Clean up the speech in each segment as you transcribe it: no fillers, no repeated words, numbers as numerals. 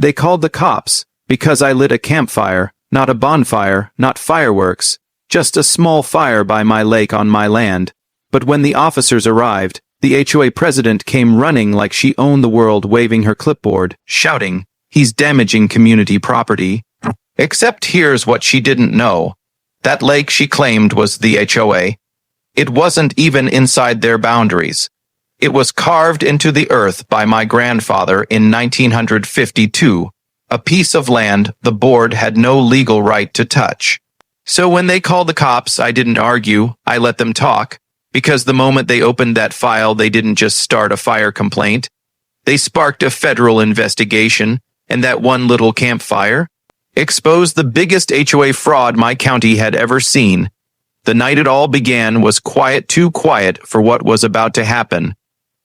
They called the cops because I lit a campfire, not a bonfire, not fireworks, just a small fire by my lake on my land. But when the officers arrived, the HOA president came running like she owned the world, waving her clipboard, shouting, "He's damaging community property." Except here's what she didn't know. That lake she claimed was the HOA. It wasn't even inside their boundaries. It was carved into the earth by my grandfather in 1952, a piece of land the board had no legal right to touch. So when they called the cops, I didn't argue, I let them talk, because the moment they opened that file, they didn't just start a fire complaint. They sparked a federal investigation, and that one little campfire exposed the biggest HOA fraud my county had ever seen. The night it all began was quiet, too quiet for what was about to happen.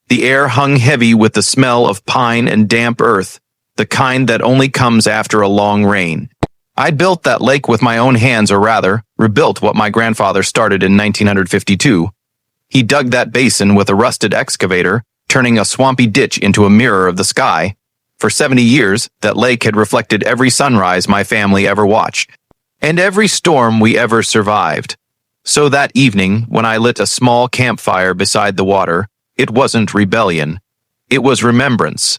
The air hung heavy with the smell of pine and damp earth, the kind that only comes after a long rain. I built that lake with my own hands, or rather, rebuilt what my grandfather started in 1952. He dug that basin with a rusted excavator, turning a swampy ditch into a mirror of the sky. For 70 years, that lake had reflected every sunrise my family ever watched, and every storm we ever survived. So that evening, when I lit a small campfire beside the water, it wasn't rebellion. It was remembrance.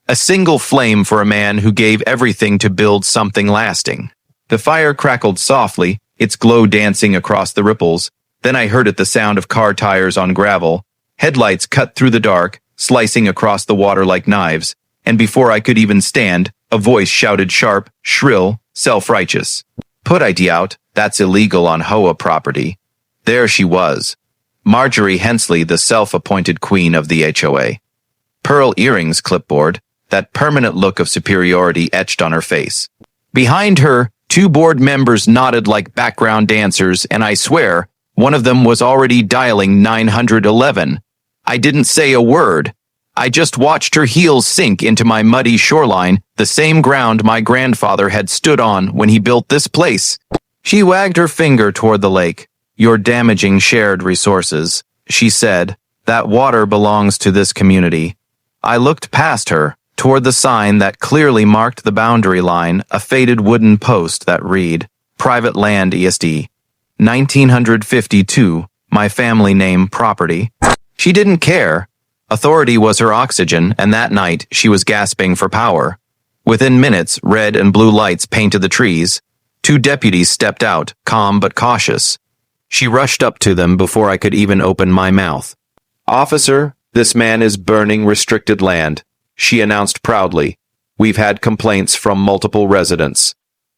A single flame for a man who gave everything to build something lasting. The fire crackled softly, its glow dancing across the ripples. Then I heard it, the sound of car tires on gravel. Headlights cut through the dark, slicing across the water like knives. And before I could even stand, a voice shouted sharp, shrill, self-righteous. "Put IT out, that's illegal on HOA property." There she was. Marjorie Hensley, the self-appointed queen of the HOA. Pearl earrings, clipboard, that permanent look of superiority etched on her face. Behind her, two board members nodded like background dancers, and I swear, one of them was already dialing 911. I didn't say a word. I just watched her heels sink into my muddy shoreline, the same ground my grandfather had stood on when he built this place. She wagged her finger toward the lake. "You're damaging shared resources," she said. "That water belongs to this community." I looked past her, toward the sign that clearly marked the boundary line, a faded wooden post that read, "Private Land ESD, 1952, my family name property." She didn't care. Authority was her oxygen, and that night she was gasping for power. Within minutes, red and blue lights painted the trees. Two deputies stepped out, calm but cautious. She rushed up to them before I could even open my mouth. "Officer, this man is burning restricted land," she announced proudly. "We've had complaints from multiple residents."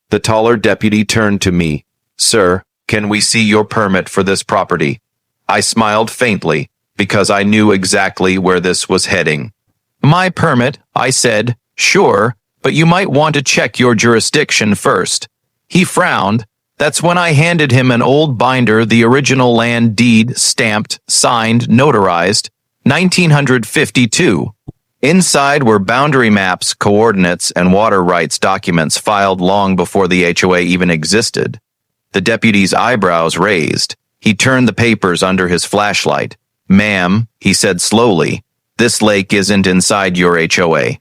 The taller deputy turned to me. "Sir, can we see your permit for this property?" I smiled faintly, because I knew exactly where this was heading. "My permit," I said. "Sure, but you might want to check your jurisdiction first." He frowned. That's when I handed him an old binder, the original land deed, stamped, signed, notarized, 1952. Inside were boundary maps, coordinates, and water rights documents filed long before the HOA even existed. The deputy's eyebrows raised. He turned the papers under his flashlight. "Ma'am," he said slowly, "this lake isn't inside your HOA."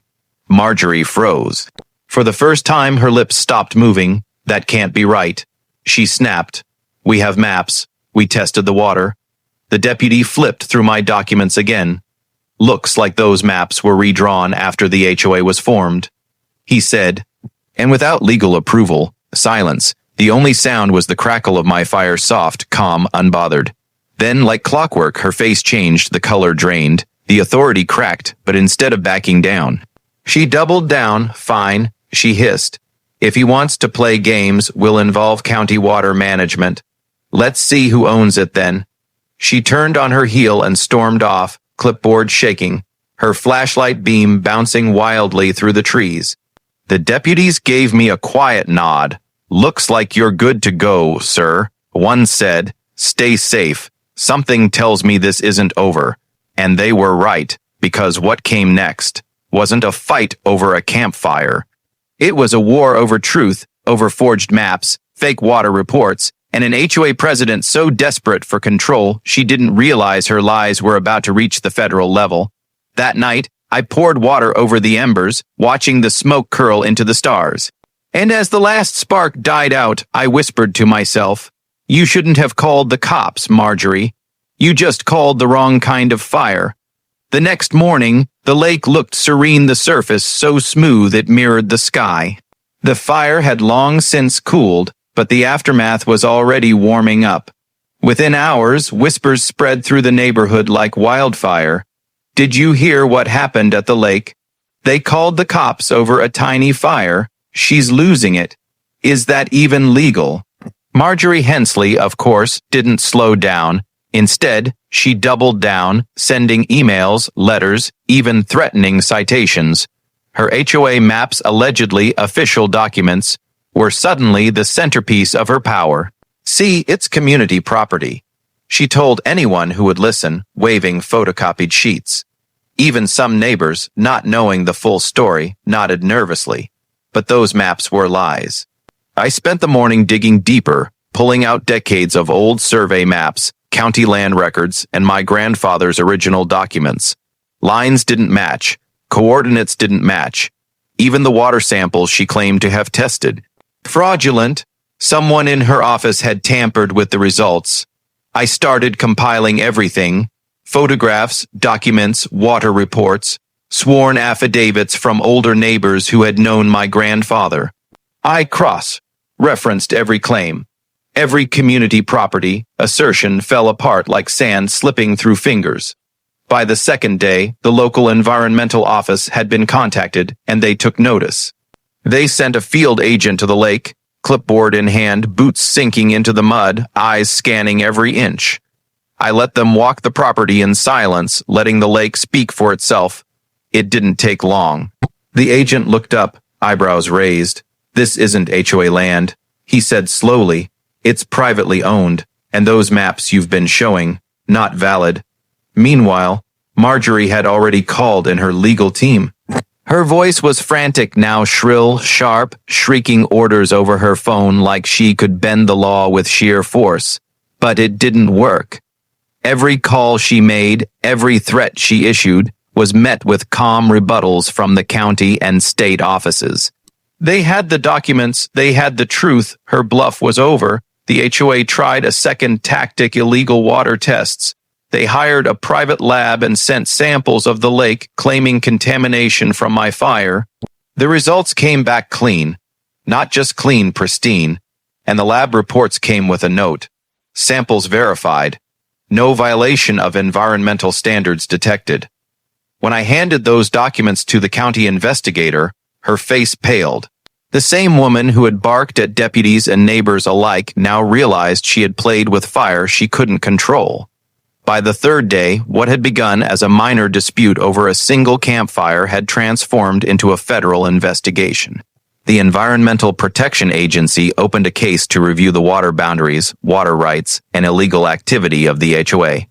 Marjorie froze. For the first time, her lips stopped moving. "That can't be right." She snapped. "We have maps. We tested the water." The deputy flipped through my documents again. "Looks like those maps were redrawn after the HOA was formed," he said. And without legal approval, silence. The only sound was the crackle of my fire, soft, calm, unbothered. Then, like clockwork, her face changed, the color drained. The authority cracked, but instead of backing down, she doubled down. "Fine," she hissed. "If he wants to play games, we'll involve county water management. Let's see who owns it then." She turned on her heel and stormed off, clipboard shaking, her flashlight beam bouncing wildly through the trees. The deputies gave me a quiet nod. "Looks like you're good to go, sir," one said. "Stay safe. Something tells me this isn't over." And they were right, because what came next wasn't a fight over a campfire. It was a war over truth, over forged maps, fake water reports, and an HOA president so desperate for control she didn't realize her lies were about to reach the federal level. That night, I poured water over the embers, watching the smoke curl into the stars. And as the last spark died out, I whispered to myself, "You shouldn't have called the cops, Marjorie. You just called the wrong kind of fire." The next morning, the lake looked serene, the surface so smooth it mirrored the sky. The fire had long since cooled, but the aftermath was already warming up. Within hours, whispers spread through the neighborhood like wildfire. "Did you hear what happened at the lake? They called the cops over a tiny fire. She's losing it. Is that even legal?" Marjorie Hensley, of course, didn't slow down. Instead, she doubled down, sending emails, letters, even threatening citations. Her HOA maps, allegedly official documents, were suddenly the centerpiece of her power. "See, it's community property," she told anyone who would listen, waving photocopied sheets. Even some neighbors, not knowing the full story, nodded nervously. But those maps were lies. I spent the morning digging deeper, pulling out decades of old survey maps, county land records, and my grandfather's original documents. Lines didn't match. Coordinates didn't match. Even the water samples she claimed to have tested. Fraudulent. Someone in her office had tampered with the results. I started compiling everything: photographs, documents, water reports, sworn affidavits from older neighbors who had known my grandfather. I cross-referenced every claim. Every community property assertion fell apart like sand slipping through fingers. By the second day, the local environmental office had been contacted, and they took notice. They sent a field agent to the lake, clipboard in hand, boots sinking into the mud, eyes scanning every inch. I let them walk the property in silence, letting the lake speak for itself. It didn't take long. The agent looked up, eyebrows raised. "This isn't HOA land," he said slowly. "It's privately owned, and those maps you've been showing, not valid." Meanwhile, Marjorie had already called in her legal team. Her voice was frantic now, shrill, sharp, shrieking orders over her phone like she could bend the law with sheer force. But it didn't work. Every call she made, every threat she issued, was met with calm rebuttals from the county and state offices. They had the documents, they had the truth, her bluff was over. The HOA tried a second tactic: illegal water tests. They hired a private lab and sent samples of the lake, claiming contamination from my fire. The results came back clean. Not just clean, pristine. And the lab reports came with a note. Samples verified. No violation of environmental standards detected. When I handed those documents to the county investigator, her face paled. The same woman who had barked at deputies and neighbors alike now realized she had played with fire she couldn't control. By the third day, what had begun as a minor dispute over a single campfire had transformed into a federal investigation. The Environmental Protection Agency opened a case to review the water boundaries, water rights, and illegal activity of the HOA.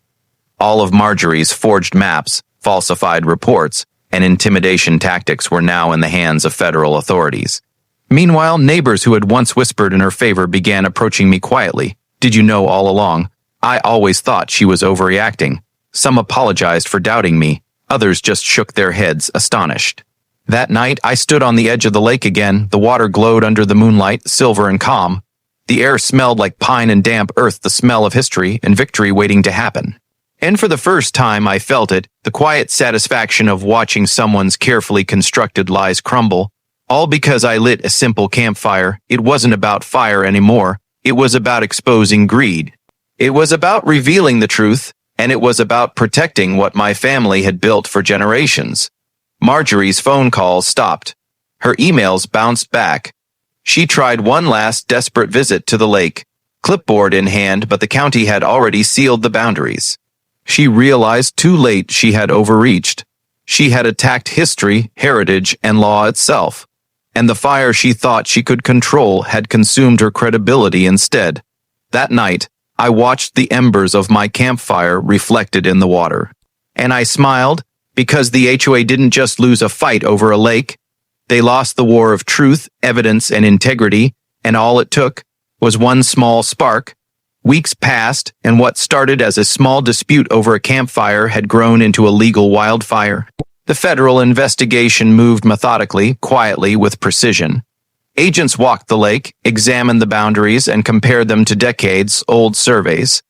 All of Marjorie's forged maps, falsified reports, and intimidation tactics were now in the hands of federal authorities. Meanwhile, neighbors who had once whispered in her favor began approaching me quietly. "Did you know all along? I always thought she was overreacting." Some apologized for doubting me. Others just shook their heads, astonished. That night, I stood on the edge of the lake again. The water glowed under the moonlight, silver and calm. The air smelled like pine and damp earth, the smell of history and victory waiting to happen. And for the first time, I felt it, the quiet satisfaction of watching someone's carefully constructed lies crumble. All because I lit a simple campfire. It wasn't about fire anymore. It was about exposing greed. It was about revealing the truth, and it was about protecting what my family had built for generations. Marjorie's phone calls stopped. Her emails bounced back. She tried one last desperate visit to the lake, clipboard in hand, but the county had already sealed the boundaries. She realized too late she had overreached. She had attacked history, heritage, and law itself. And the fire she thought she could control had consumed her credibility instead. That night, I watched the embers of my campfire reflected in the water. And I smiled, because the HOA didn't just lose a fight over a lake. They lost the war of truth, evidence, and integrity, and all it took was one small spark. Weeks passed, and what started as a small dispute over a campfire had grown into a legal wildfire. The federal investigation moved methodically, quietly, with precision. Agents walked the lake, examined the boundaries, and compared them to decades-old surveys.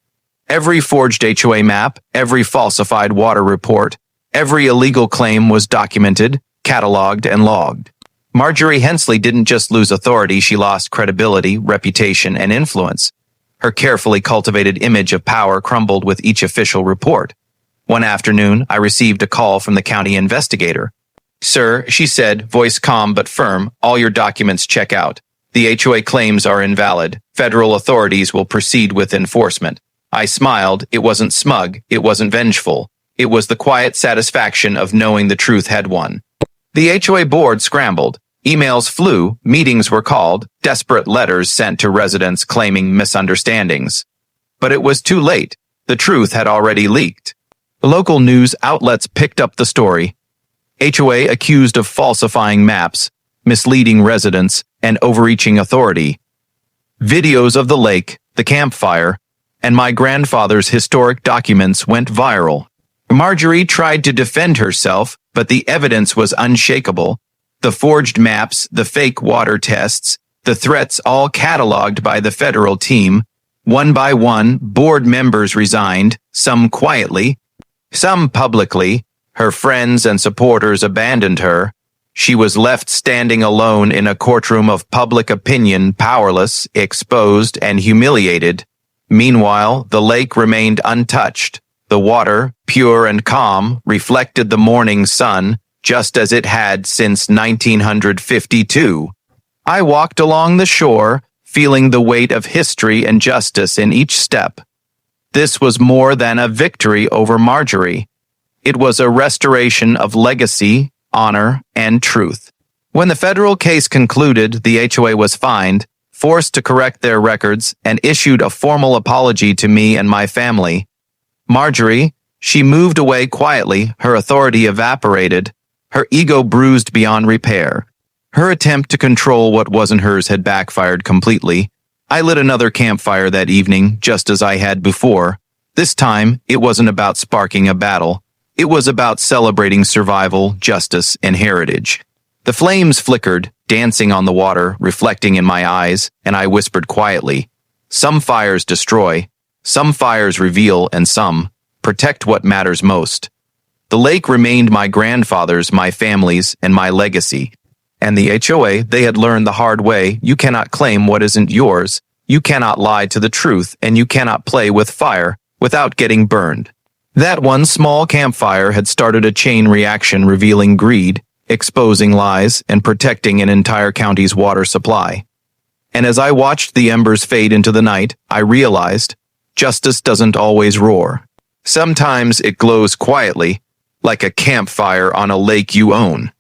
Every forged HOA map, every falsified water report, every illegal claim was documented, cataloged, and logged. Marjorie Hensley didn't just lose authority, she lost credibility, reputation, and influence. Her carefully cultivated image of power crumbled with each official report. One afternoon, I received a call from the county investigator. "Sir," she said, voice calm but firm, "all your documents check out. The HOA claims are invalid. Federal authorities will proceed with enforcement." I smiled. It wasn't smug. It wasn't vengeful. It was the quiet satisfaction of knowing the truth had won. The HOA board scrambled. Emails flew, meetings were called, desperate letters sent to residents claiming misunderstandings. But it was too late. The truth had already leaked. Local news outlets picked up the story. HOA accused of falsifying maps, misleading residents, and overreaching authority. Videos of the lake, the campfire, and my grandfather's historic documents went viral. Marjorie tried to defend herself, but the evidence was unshakable. The forged maps, the fake water tests, the threats all cataloged by the federal team. One by one, board members resigned, some quietly, some publicly. Her friends and supporters abandoned her. She was left standing alone in a courtroom of public opinion, powerless, exposed, and humiliated. Meanwhile, the lake remained untouched. The water, pure and calm, reflected the morning sun, just as it had since 1952. I walked along the shore, feeling the weight of history and justice in each step. This was more than a victory over Marjorie. It was a restoration of legacy, honor, and truth. When the federal case concluded, the HOA was fined, forced to correct their records, and issued a formal apology to me and my family. Marjorie, she moved away quietly, her authority evaporated, her ego bruised beyond repair. Her attempt to control what wasn't hers had backfired completely. I lit another campfire that evening, just as I had before. This time, it wasn't about sparking a battle. It was about celebrating survival, justice, and heritage. The flames flickered, dancing on the water, reflecting in my eyes, and I whispered quietly, "Some fires destroy, some fires reveal, and some protect what matters most." The lake remained my grandfather's, my family's, and my legacy. And the HOA, they had learned the hard way, you cannot claim what isn't yours, you cannot lie to the truth, and you cannot play with fire without getting burned. That one small campfire had started a chain reaction revealing greed, exposing lies, and protecting an entire county's water supply. And as I watched the embers fade into the night, I realized justice doesn't always roar. Sometimes it glows quietly, like a campfire on a lake you own.